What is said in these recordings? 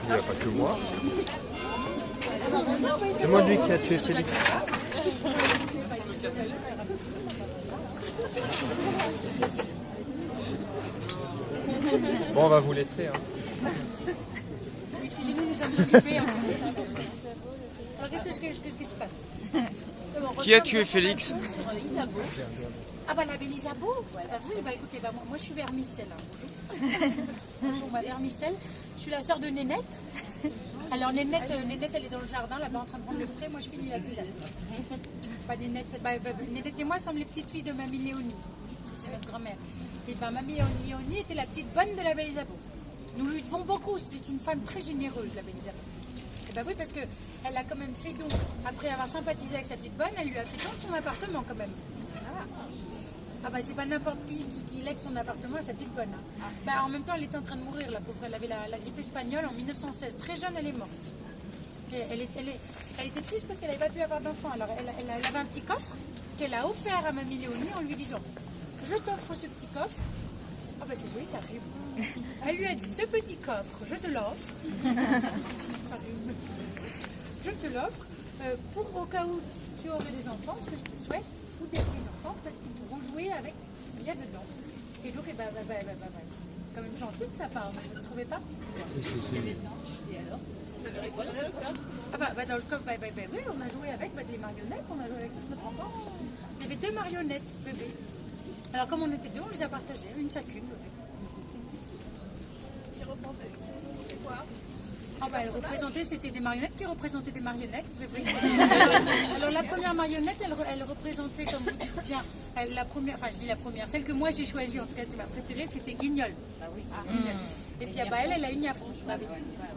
Il n'y a pas que moi. C'est moi lui qui a tué Félix. Bon, on va vous laisser. Hein. Excusez-nous, nous sommes occupés. Alors, qu'est-ce qui se passe? Qui a tué Félix? Ah bah la belle Isabeau. Oui, bah écoutez, bah, moi je suis Vermicelle. Hein. Bonjour, bah, Vermicelle. Je suis la sœur de Nénette. Alors Nénette, elle est dans le jardin, là-bas en train de prendre le frais. Moi je finis la tisane. Bah, Nénette et moi sommes les petites filles de Mamie Léonie. C'est notre grand-mère. Et bah Mamie Léonie était la petite bonne de la belle Isabeau. Nous lui devons beaucoup. C'est une femme très généreuse, la belle Isabeau. Et bah oui, parce qu'elle a quand même fait don. Après avoir sympathisé avec sa petite bonne, elle lui a fait don de son appartement quand même. Ah bah c'est pas n'importe qui lègue son appartement à sa petite bonne. Hein. Bah en même temps elle était en train de mourir, la pauvre. Elle avait la grippe espagnole en 1916. Très jeune, elle est morte. Et elle était triste parce qu'elle n'avait pas pu avoir d'enfant. Alors elle avait un petit coffre qu'elle a offert à Mamie Léonie en lui disant « Je t'offre ce petit coffre. » Ah bah c'est joli, ça rime. Elle lui a dit « Ce petit coffre, je te l'offre. » Ça rime. Je te l'offre pour au cas où tu aurais des enfants, ce que je te souhaite, ou des petits-enfants, parce qu'ils pourront jouer avec ce qu'il y a dedans. Et donc, c'est quand même gentil de sa part, vous ne trouvez pas? Et alors? Ça dirait quoi, le coffre? Ah bah dans le coffre, oui, on a joué avec des marionnettes, on a joué avec toute notre enfant. Il y avait 2 marionnettes, bébés. Alors comme on était 2, on les a partagées, une chacune. J'ai repensé. C'était quoi? Ah bah, c'était des marionnettes qui représentaient des marionnettes. Alors la première marionnette, elle représentait, comme vous dites bien, la première, enfin je dis la première, celle que moi j'ai choisie, en tout cas c'était ma préférée, c'était Guignol. Guignol. Et puis elle a eu Niafron.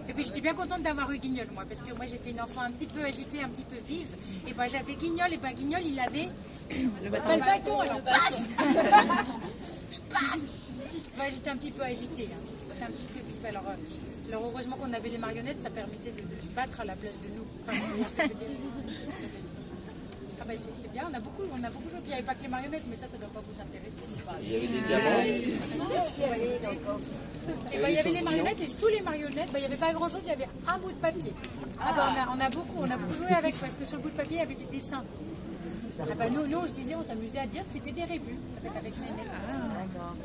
Et puis j'étais bien contente d'avoir eu Guignol, moi, parce que moi j'étais une enfant un petit peu agitée, un petit peu vive. Et ben j'avais Guignol, et ben Guignol il avait le bâton, alors paf. Je paf. J'étais un petit peu agitée, hein. J'étais un petit peu vive. Alors heureusement qu'on avait les marionnettes, ça permettait de se battre à la place de nous. Ah bah c'était bien, on a beaucoup joué. Puis il n'y avait pas que les marionnettes, mais ça ne doit pas vous intéresser. Il y avait des diamants. Et bah, il y avait les marionnettes, et sous les marionnettes, il n'y avait pas grand chose, il y avait un bout de papier. Ah bah on a beaucoup joué avec, parce que sur le bout de papier, il y avait des dessins. Ah bah nous on se disait, on s'amusait à dire que c'était des rébus avec Nénette. D'accord.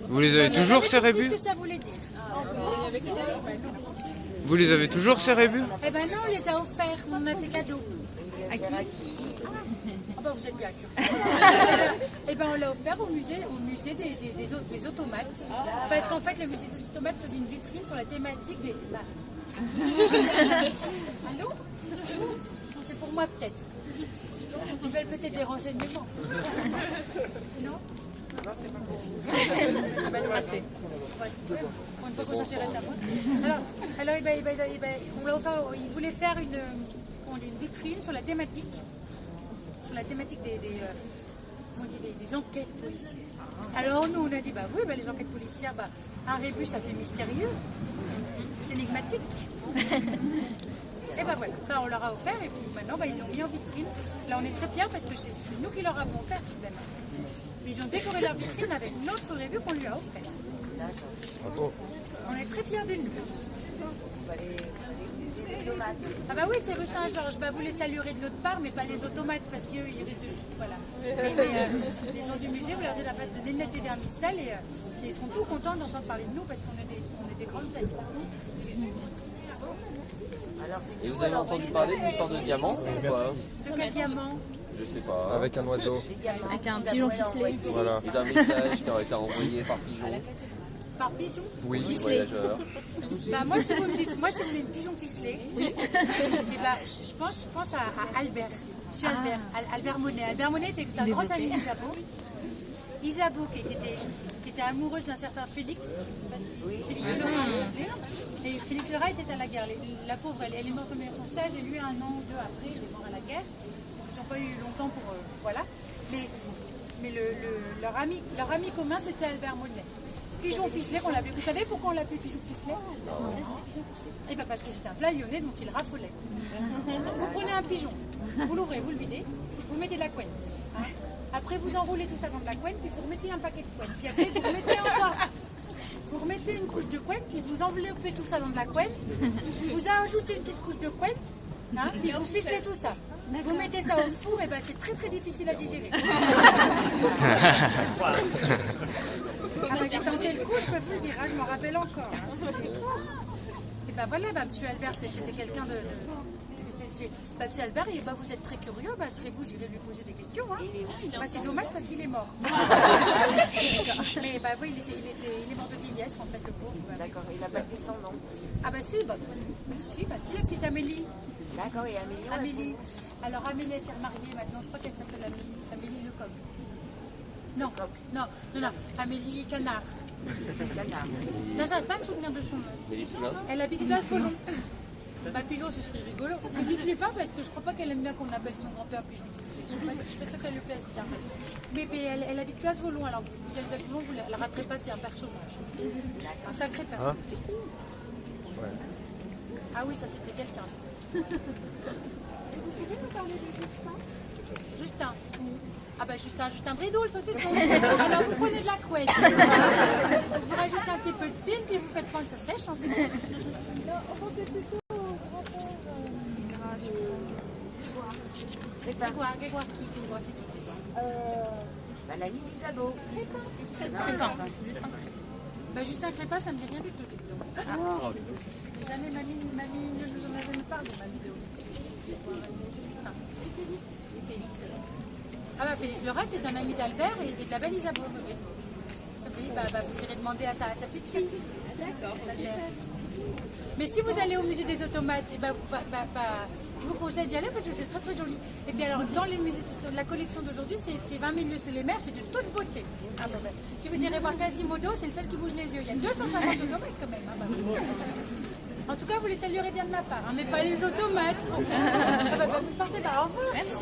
Vous les avez toujours ces rébus? Qu'est-ce que ça voulait dire? Vous les avez toujours ces rébus? Eh ben non, on les a offerts, on en a fait cadeau. À qui? Ah bah vous êtes bien curieux. Eh ben on l'a offert au musée des automates. Parce qu'en fait le musée des automates faisait une vitrine sur la thématique des... Allô? C'est pour moi peut-être. Ils veulent peut-être des renseignements. Non? Non, c'est pas pour vous. C'est pas nous rater. Pour une fois qu'on s'intéresse à moi. Alors on l'a offert, il voulait faire une vitrine sur la thématique des enquêtes policières. Alors nous on a dit oui, les enquêtes policières, un rébus ça fait mystérieux, c'est énigmatique. Et voilà, on leur a offert et puis maintenant ils l'ont mis en vitrine. Là on est très fiers parce que c'est nous qui leur avons offert tout de même. Ils ont décoré leur vitrine avec notre rébus qu'on lui a offert. Bravo. On est très fiers de nous. Ah bah oui, c'est rue Saint-Georges. Vous les saluerez de notre part, mais pas les automates, parce qu'eux, ils risquent de... Voilà. Les gens du musée, vous leur dites la fête de Nénette et Vermicelle, et ils seront tout contents d'entendre parler de nous, parce qu'on est des grandes amies. Et vous avez entendu parler de l'histoire de diamants ou pas? De quel diamant? Je sais pas. Avec un oiseau. Avec un pigeon ficelé. Voilà. C'est un message qui aurait été envoyé par pigeon. Par pigeon? Oui. Voyageur. Moi, si vous me dites pigeon ficelé, et je pense à Albert. Monsieur Albert. Albert Monet. Albert Monet était un grand ami d'Isabeau. Isabeau qui était amoureuse d'un certain Félix. Félix Lerat. Et Félix Lerat était à la guerre. La pauvre, elle est morte en 1916 et lui, 1 an ou 2 après, il est mort à la guerre. Ils n'ont pas eu longtemps pour... voilà. Mais leur ami commun, c'était Albert Monet. Pigeon ficelé qu'on l'appelait. Vous savez pourquoi on l'appelait pigeon ficelé? Et parce que c'est un plat lyonnais dont il raffolait. Vous prenez un pigeon, vous l'ouvrez, vous le videz, vous mettez de la couenne. Hein. Après, vous enroulez tout ça dans de la couenne, puis vous remettez un paquet de couenne. Puis après, vous remettez mettez une couche de couenne, puis vous enveloppez tout ça dans de la couenne. Vous ajoutez une petite couche de couenne, hein, puis vous ficelez tout ça. Vous mettez ça au four, et ben c'est très très difficile à digérer. Ah ben, j'ai tenté le coup, je peux vous le dire, hein, je m'en rappelle encore. Hein. Et ben voilà, bah, monsieur Albert, c'était quelqu'un de... Bah, monsieur Albert, bah, vous êtes très curieux, bah, serez-vous, j'irai lui poser des questions. Hein. Bah, c'est dommage parce qu'il est mort. Mais bah, oui, il est mort de vieillesse, en fait, le pauvre. Bah. D'accord, il n'a pas de descendant. Ah bah si, si, la petite Amélie. D'accord, et Amélie, on Amélie. Alors Amélie, elle s'est remariée maintenant, je crois qu'elle s'appelle Amélie Lecoq. Non, non, Amélie Canard. Canard. Non, j'arrive pas à me souvenir de son nom. Amélie Poulain. Elle habite Place Volon. Bah, Pigeon, ce serait rigolo. Ne dites-lui pas parce que je crois pas qu'elle aime bien qu'on appelle son grand-père Pigeon. Je suis pas sûre que ça lui plaise bien. Mais elle habite Place Volon. Alors, vous allez Place Volon, vous la raterez pas, c'est un personnage. Un sacré personnage. Ah oui, ça c'était quelqu'un. Ça. Vous pouvez nous parler de Justin? Justin. Ah bah Justin Bridou, le saucisson. Alors vous prenez de la couette. Vous rajoutez un petit peu de fil, puis vous faites prendre ça sèche. Hein, Non, on pensait plutôt au grand-père Grégoire qui? Grégoire, c'est qui Grégoire? Bah, l'ami d'Isabeau. Crépin. Bah Justin Crépin, ça me dit rien du tout, dites donc. Mais jamais mamie ne nous en a jamais parlé, mamie de Justin. Et Félix. Ah bah Félix, le reste c'est un ami d'Albert et de la belle Isabeau. Oui, bah, vous irez demander à sa petite fille. D'accord. Mais si vous allez au musée des automates, et je vous conseille d'y aller parce que c'est très très joli. Et puis alors dans les musées, la collection d'aujourd'hui, c'est 20 000 lieues sous les mers, c'est de toute beauté. Ah bah, puis vous irez voir Quasimodo, c'est le seul qui bouge les yeux. Il y a 250 automates quand même. Ah bah. En tout cas, vous les saluerez bien de ma part, hein, mais pas les automates. Ah bah, vous partez, au revoir. Merci.